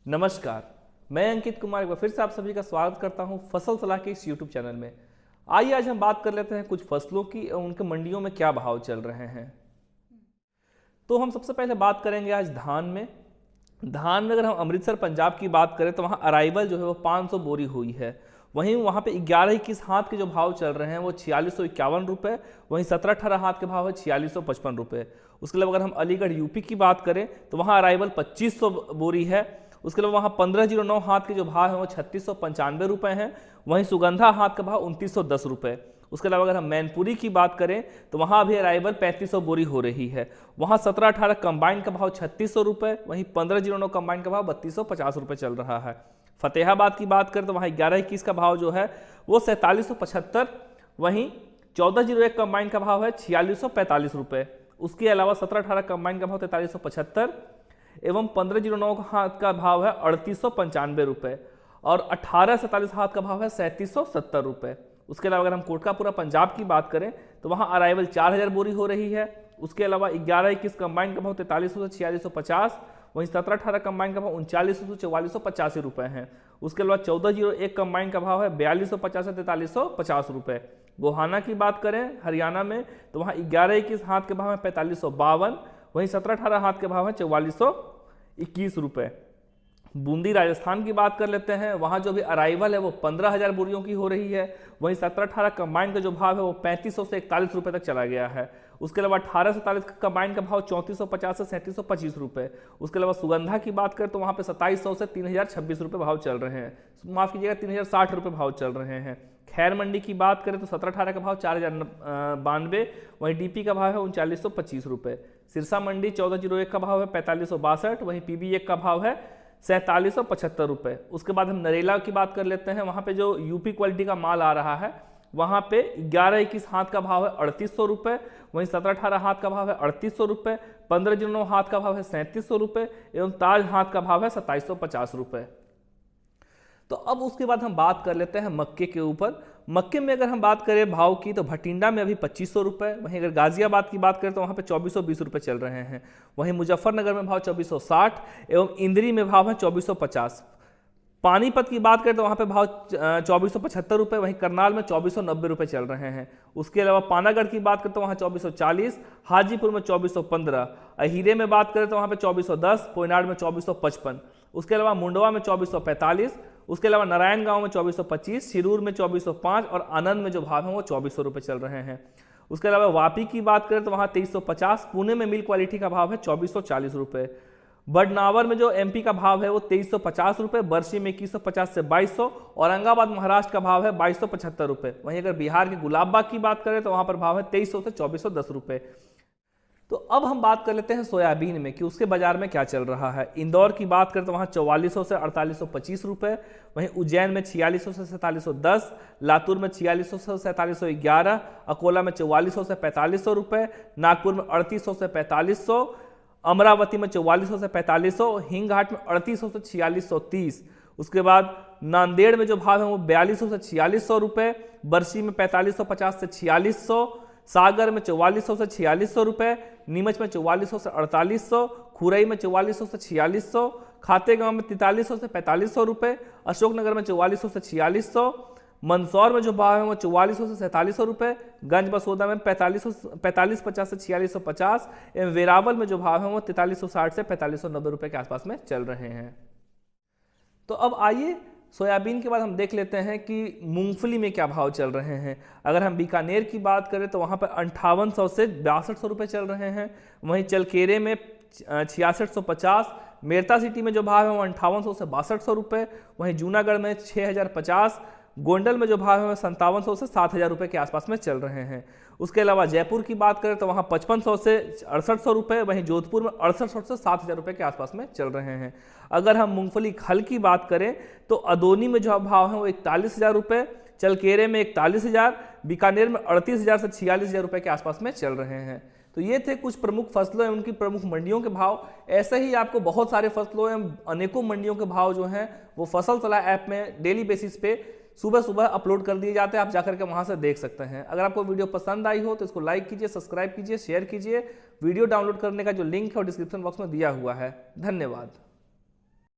नमस्कार, मैं अंकित कुमार एक बार फिर से आप सभी का स्वागत करता हूं फसल सलाह के इस यूट्यूब चैनल में। आइए आज हम बात कर लेते हैं कुछ फसलों की और उनके मंडियों में क्या भाव चल रहे हैं। तो हम सबसे पहले बात करेंगे आज धान में। धान में अगर हम अमृतसर पंजाब की बात करें तो वहाँ अराइवल जो है वो 500 बोरी हुई है। वहीं वहाँ पे 11-21 हाथ के जो भाव चल रहे हैं वो 4651 रुपये, वहीं 17-18 हाथ के भाव है 4655 रुपये। उसके अलावा अगर हम अलीगढ़ यूपी की बात करें तो वहाँ अराइवल 2500 बोरी है। उसके अलावा वहाँ 1509 हाथ के जो भाव हैं वो 3695 रुपये हैं। वहीं सुगंधा हाथ का भाव 2910 रुपये। उसके अलावा अगर हम मैनपुरी की बात करें तो वहाँ अभी अराइवल 3500 बोरी हो रही है। वहाँ 17-18 कंबाइन का भाव 3600 रुपये, वहीं 1509 कंबाइन का भाव 3250 रुपये चल रहा है। फतेहाबाद की बात करें तो वहाँ 11-21 का भाव जो है वो 4775, वहीं 1401 कंबाइन का भाव है 4645 रुपये। उसके अलावा 17-18 कंबाइन का भाव 4375 एवं 1509 हाथ का भाव है 3895 रुपये और 18-47 हाथ का भाव है 3770 रुपये। उसके अलावा अगर हम कोटकापुरा पंजाब की बात करें तो वहाँ अराइवल 4000 बोरी हो रही है। उसके अलावा 11-21 कंबाइन का भाव 4300 से 4650, वहीं 17-18 कंबाइन का भाव 3900 से 4485 रुपये हैं। उसके अलावा 1401 कंबाइन का भाव है 4250 से 4350 रुपये। गोहाना की बात करें हरियाणा में तो वहाँ 11-21 हाथ के भाव है 4552, वहीं 17-18 हाथ के भाव है 4421 रुपये। बूंदी राजस्थान की बात कर लेते हैं, वहाँ जो भी अराइवल है वो 15000 बोरियों की हो रही है। वहीं 17-18 कंबाइन का जो भाव है वो 3500 से 41 रुपये तक चला गया है। उसके अलावा 18-47 कंबाइन का भाव 3450 से 3725 रुपये। उसके अलावा सुगंधा की बात करें तो वहाँ पे 2700 से 3026 रुपये भाव चल रहे हैं, माफ़ कीजिएगा 3060 रुपये भाव चल रहे हैं। खैर मंडी की बात करें तो 17-18 का भाव 4092, वहीं डीपी का भाव है 3925 रुपये। सिरसा मंडी 1401 का भाव है 4562, वहीं PB1 का भाव है 4775 रुपये। उसके बाद हम नरेला की बात कर लेते हैं, वहाँ पे जो यूपी क्वालिटी का माल आ रहा है वहाँ पे 11-21 हाथ का भाव है 3800 रुपये, वहीं 17-18 हाथ का भाव है 3800 रुपये, 1509 हाथ का भाव है 3700 रुपये एवं ताज हाथ का भाव है 2750 रुपये। तो अब उसके बाद हम बात कर लेते हैं मक्के के ऊपर। मक्के में अगर हम बात करें भाव की तो भटिंडा में अभी 2500 रुपये, वहीं अगर गाजियाबाद की बात करें तो वहाँ पे 2420 रुपये चल रहे हैं। वहीं मुजफ्फरनगर में भाव 2460 एवं इंद्री में भाव है 2450। पानीपत की बात करें तो वहाँ पे भाव 2475 रुपये, वहीं करनाल में 2490 रुपये चल रहे हैं। उसके अलावा पानागढ़ की बात करें तो वहाँ 2440, हाजीपुर में 2415, अहीरे में बात करें तो वहाँ पे 2410, कोयनाड में 2455। उसके अलावा मुंडवा में 2445, उसके अलावा नारायण गांव में 2425, शिरूर में 2405 और आनंद में जो भाव है वो 2400 रुपये चल रहे हैं। उसके अलावा वापी की बात करें तो वहाँ 2350, पुणे में मिल क्वालिटी का भाव है 2440 रुपये। बडनावर में जो MP का भाव है वो 2350 रुपये, बर्शी में 2150 से 2200, औरंगाबाद महाराष्ट्र का भाव है 2275 रुपये। वहीं अगर बिहार के गुलाबबाग की बात करें तो वहाँ पर भाव है 2300 से 2410 रुपये। तो अब हम बात कर लेते हैं सोयाबीन में कि उसके बाजार में क्या चल रहा है। इंदौर की बात करें तो वहाँ 4400 से 4825 रुपये, वहीं उज्जैन में 4600 से 4710, लातूर में 4600 से 4711, अकोला में 4400 से 4500 रुपये, नागपुर में 3800 से 4500, अमरावती में 4400 से 4500, हिंगघाट में 3800 से 4630। उसके बाद नांदेड़ में जो भाव है वो 4200 से 4600 रुपये, बरसी में 4550 से 4600, सागर में 4400 से 4600 रुपये, नीमच में 4400 से 4800, खुरई में 4400 से 4600, खातेगांव में 4300 से 4500 रुपये, अशोकनगर में 4400 से 4600, मंदसौर में जो भाव है वो 4400 से 4700 रुपये, गंज बसोदा में 4550 से 4650 एवं वेरावल में जो भाव है वो 4360 से 4590 रुपये के आसपास में चल रहे हैं। तो अब आइए सोयाबीन के बाद हम देख लेते हैं कि मूंगफली में क्या भाव चल रहे हैं। अगर हम बीकानेर की बात करें तो वहाँ पर 5800 से 6200 रुपये चल रहे हैं, वहीं चलकेरे में 6650, मेरता सिटी में जो भाव है वो 5800 से 6200 रुपये, वहीं जूनागढ़ में 6050, गोंडल में जो भाव है वो 5700 से 7000 रुपये के आसपास में चल रहे हैं। उसके अलावा जयपुर की बात करें तो वहाँ 5500 से 6800 रुपये, वहीं जोधपुर में 6800 से 7000 रुपये के आसपास में चल रहे हैं। अगर हम मूंगफली खल की बात करें तो अदोनी में जो भाव है वो 41,000 रुपये, चलकेरे में 41,000, बीकानेर में 38,000 से 46,000 रुपये के आसपास में चल रहे हैं। तो ये थे कुछ प्रमुख फसलों एवं उनकी प्रमुख मंडियों के भाव। ऐसे ही आपको बहुत सारे फसलों एवं अनेकों मंडियों के भाव जो हैं वो फसल सलाह ऐप में डेली बेसिस पे सुबह सुबह अपलोड कर दिए जाते हैं, आप जाकर के वहां से देख सकते हैं। अगर आपको वीडियो पसंद आई हो तो इसको लाइक कीजिए, सब्सक्राइब कीजिए, शेयर कीजिए। वीडियो डाउनलोड करने का जो लिंक है वो डिस्क्रिप्शन बॉक्स में दिया हुआ है। धन्यवाद।